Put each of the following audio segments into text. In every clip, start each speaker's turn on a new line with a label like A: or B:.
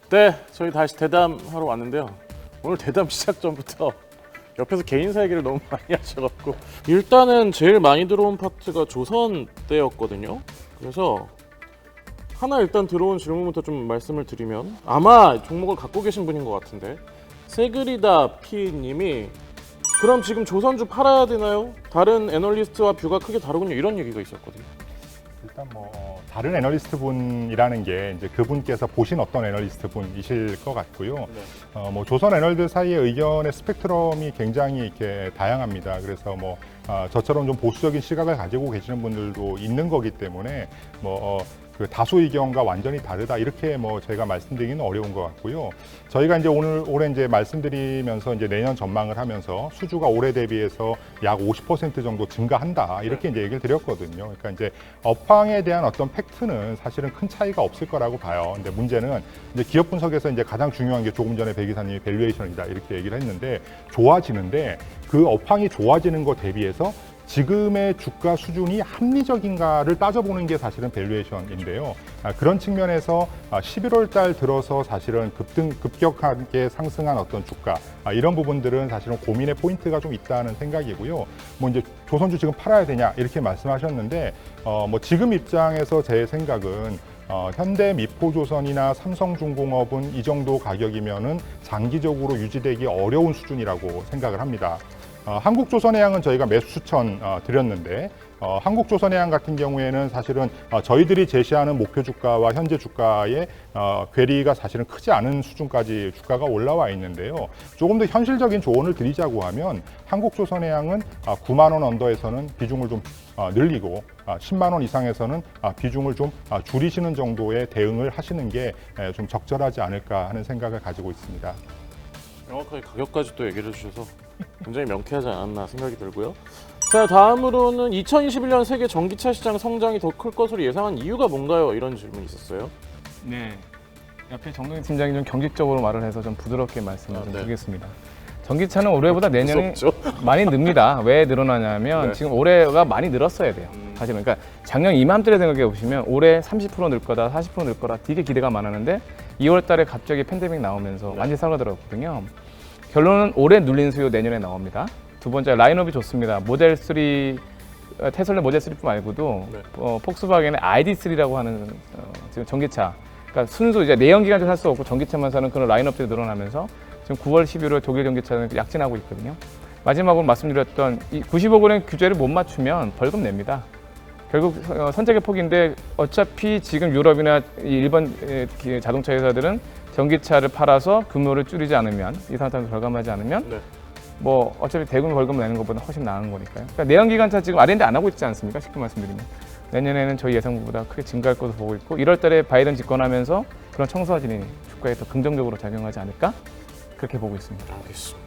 A: 네, 저희 다시 대담하러 왔는데요. 오늘 대담 시작 전부터 옆에서 개인사 얘기를 너무 많이 하셔갖고 일단은 제일 많이 들어온 파트가 조선 때였거든요. 그래서 하나 일단 들어온 질문부터 좀 말씀을 드리면 아마 종목을 갖고 계신 분인 것 같은데 세그리다 피님이 그럼 지금 조선주 팔아야 되나요? 다른 애널리스트와 뷰가 크게 다르군요. 이런 얘기가 있었거든요.
B: 일단 다른 애널리스트 분이라는 게 이제 그분께서 보신 어떤 애널리스트 분이실 것 같고요.
A: 네.
B: 조선 애널들 사이의 의견의 스펙트럼이 굉장히 이렇게 다양합니다. 그래서 저처럼 좀 보수적인 시각을 가지고 계시는 분들도 있는 거기 때문에 그 다수 의견과 완전히 다르다 이렇게 제가 말씀드리기는 어려운 것 같고요. 저희가 이제 올해 이제 말씀드리면서 이제 내년 전망을 하면서 수주가 올해 대비해서 약 50% 정도 증가한다 이렇게 이제 얘기를 드렸거든요. 그러니까 이제 업황에 대한 어떤 팩트는 사실은 큰 차이가 없을 거라고 봐요. 근데 문제는 이제 기업 분석에서 이제 가장 중요한 게 조금 전에 배 기사님이 밸류에이션이다 이렇게 얘기를 했는데 좋아지는데 그 업황이 좋아지는 거 대비해서 지금의 주가 수준이 합리적인가를 따져보는 게 사실은 밸류에이션인데요. 그런 측면에서 11월 달 들어서 사실은 급격하게 상승한 어떤 주가 이런 부분들은 사실은 고민의 포인트가 좀 있다는 생각이고요. 이제 조선주 지금 팔아야 되냐 이렇게 말씀하셨는데 지금 입장에서 제 생각은 현대 미포조선이나 삼성중공업은 이 정도 가격이면은 장기적으로 유지되기 어려운 수준이라고 생각을 합니다. 한국조선해양은 저희가 매수 추천 드렸는데 한국조선해양 같은 경우에는 사실은 저희들이 제시하는 목표 주가와 현재 주가의 괴리가 사실은 크지 않은 수준까지 주가가 올라와 있는데요. 조금 더 현실적인 조언을 드리자고 하면 한국조선해양은 9만 원 언더에서는 비중을 좀 늘리고 10만 원 이상에서는 비중을 좀 줄이시는 정도의 대응을 하시는 게 좀 적절하지 않을까 하는 생각을 가지고 있습니다.
A: 명확하게 가격까지 또 얘기를 해주셔서 굉장히 명쾌하지 않았나 생각이 들고요. 자, 다음으로는 2021년 세계 전기차 시장 성장이 더 클 것으로 예상한 이유가 뭔가요? 이런 질문이 있었어요.
C: 네. 옆에 정동희 팀장이 좀 경직적으로 말을 해서 좀 부드럽게 말씀을 좀
A: 네.
C: 드리겠습니다. 전기차는 올해보다 내년에
A: 무섭죠?
C: 많이 늡니다. 왜 늘어나냐면
A: 네.
C: 지금 올해가 많이 늘었어야 돼요. 사실은 그러니까 작년 이맘때를 생각해 보시면 올해 30% 늘 거다, 40% 늘 거다 되게 기대가 많았는데 2월 달에 갑자기 팬데믹 나오면서 완전히 사라졌거든요. 결론은 올해 눌린 수요 내년에 나옵니다. 두 번째 라인업이 좋습니다. 모델 3 테슬라 모델 3뿐 말고도
A: 네.
C: 폭스바겐의 ID3라고 하는 지금 전기차. 그러니까 순수 이제 내연기관차 살 수 없고 전기차만 사는 그런 라인업들이 늘어나면서 지금 9월, 11월 독일 전기차는 약진하고 있거든요. 마지막으로 말씀드렸던 이 90억 원의 규제를 못 맞추면 벌금 냅니다. 결국 선택의 폭인데 어차피 지금 유럽이나 일본 자동차 회사들은 전기차를 팔아서 규모를 줄이지 않으면 이산화탄소 절감하지 않으면
A: 네.
C: 어차피 대금 벌금 내는 것보다 훨씬 나은 거니까요. 그러니까 내연기관차 지금 R&D 안 하고 있지 않습니까? 쉽게 말씀드리면 내년에는 저희 예상보다 크게 증가할 것으로 보고 있고 1월 달에 바이든 집권하면서 그런 청사진이 주가에 더 긍정적으로 작용하지 않을까 그렇게 보고 있습니다.
A: 알겠습니다.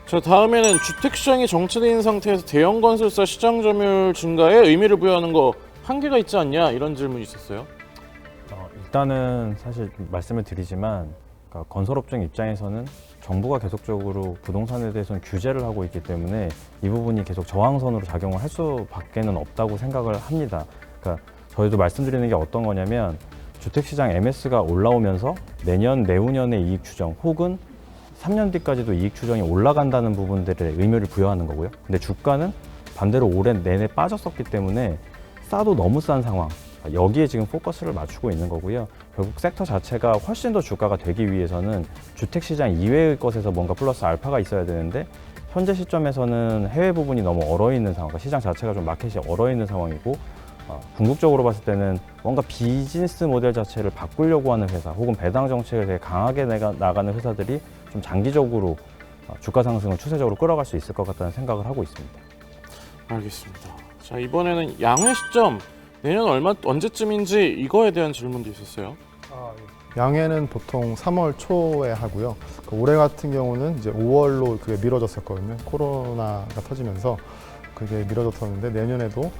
A: 자, 다음에는 주택시장이 정체된 상태에서 대형 건설사 시장 점유율 증가에 의미를 부여하는 거 한계가 있지 않냐 이런 질문이 있었어요.
D: 일단은 사실 말씀을 드리지만 그러니까 건설업종 입장에서는 정부가 계속적으로 부동산에 대해서는 규제를 하고 있기 때문에 이 부분이 계속 저항선으로 작용을 할 수밖에는 없다고 생각을 합니다. 그러니까 저희도 말씀드리는 게 어떤 거냐면 주택시장 MS가 올라오면서 내년, 내후년의 이익 추정 혹은 3년 뒤까지도 이익 추정이 올라간다는 부분들에 의미를 부여하는 거고요. 근데 주가는 반대로 올해 내내 빠졌었기 때문에 싸도 너무 싼 상황. 여기에 지금 포커스를 맞추고 있는 거고요. 결국 섹터 자체가 훨씬 더 주가가 되기 위해서는 주택시장 이외의 것에서 뭔가 플러스 알파가 있어야 되는데 현재 시점에서는 해외 부분이 너무 얼어있는 상황, 그러니까 시장 자체가 좀 마켓이 얼어있는 상황이고 궁극적으로 봤을 때는 뭔가 비즈니스 모델 자체를 바꾸려고 하는 회사 혹은 배당 정책을 되게 강하게 나가는 회사들이 좀 장기적으로 주가 상승을 추세적으로 끌어갈 수 있을 것 같다는 생각을 하고 있습니다.
A: 알겠습니다. 자, 이번에는 양회 시점 내년 언제쯤인지 이거에 대한 질문도 있었어요.
E: 양해는 보통 3월 초에 하고요. 올해 같은 경우는 이제 5월로 그게 미뤄졌었거든요. 코로나가 터지면서 그게 미뤄졌었는데 내년에도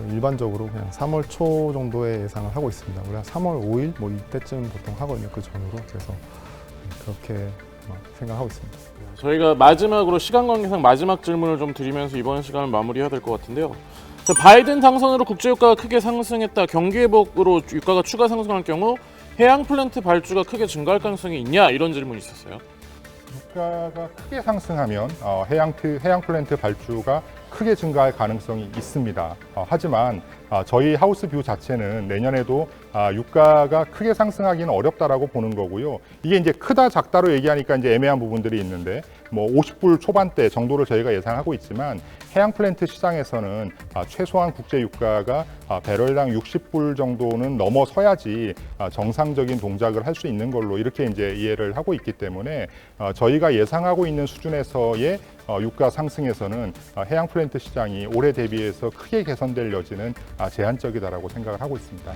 E: 일반적으로 그냥 3월 초 정도의 예상을 하고 있습니다. 우리 한 3월 5일 이때쯤 보통 하거든요. 그 전후로. 그래서 그렇게 생각하고 있습니다.
A: 저희가 마지막으로 시간 관계상 마지막 질문을 좀 드리면서 이번 시간을 마무리해야 될 것 같은데요. 자, 바이든 당선으로 국제유가가 크게 상승했다. 경기회복으로 유가가 추가 상승할 경우 해양 플랜트 발주가 크게 증가할 가능성이 있냐 이런 질문이 있었어요.
B: 유가가 크게 상승하면 해양 플랜트 발주가 크게 증가할 가능성이 있습니다. 하지만 저희 하우스뷰 자체는 내년에도 유가가 크게 상승하기는 어렵다라고 보는 거고요. 이게 이제 크다 작다로 얘기하니까 이제 애매한 부분들이 있는데 뭐 50불 초반대 정도를 저희가 예상하고 있지만 해양 플랜트 시장에서는 최소한 국제 유가가 배럴당 60불 정도는 넘어서야지 정상적인 동작을 할 수 있는 걸로 이렇게 이제 이해를 하고 있기 때문에 저희가 예상하고 있는 수준에서의 유가 상승에서는 해양 플랜트 시장이 올해 대비해서 크게 개선될 여지는 제한적이다라고 생각을 하고 있습니다.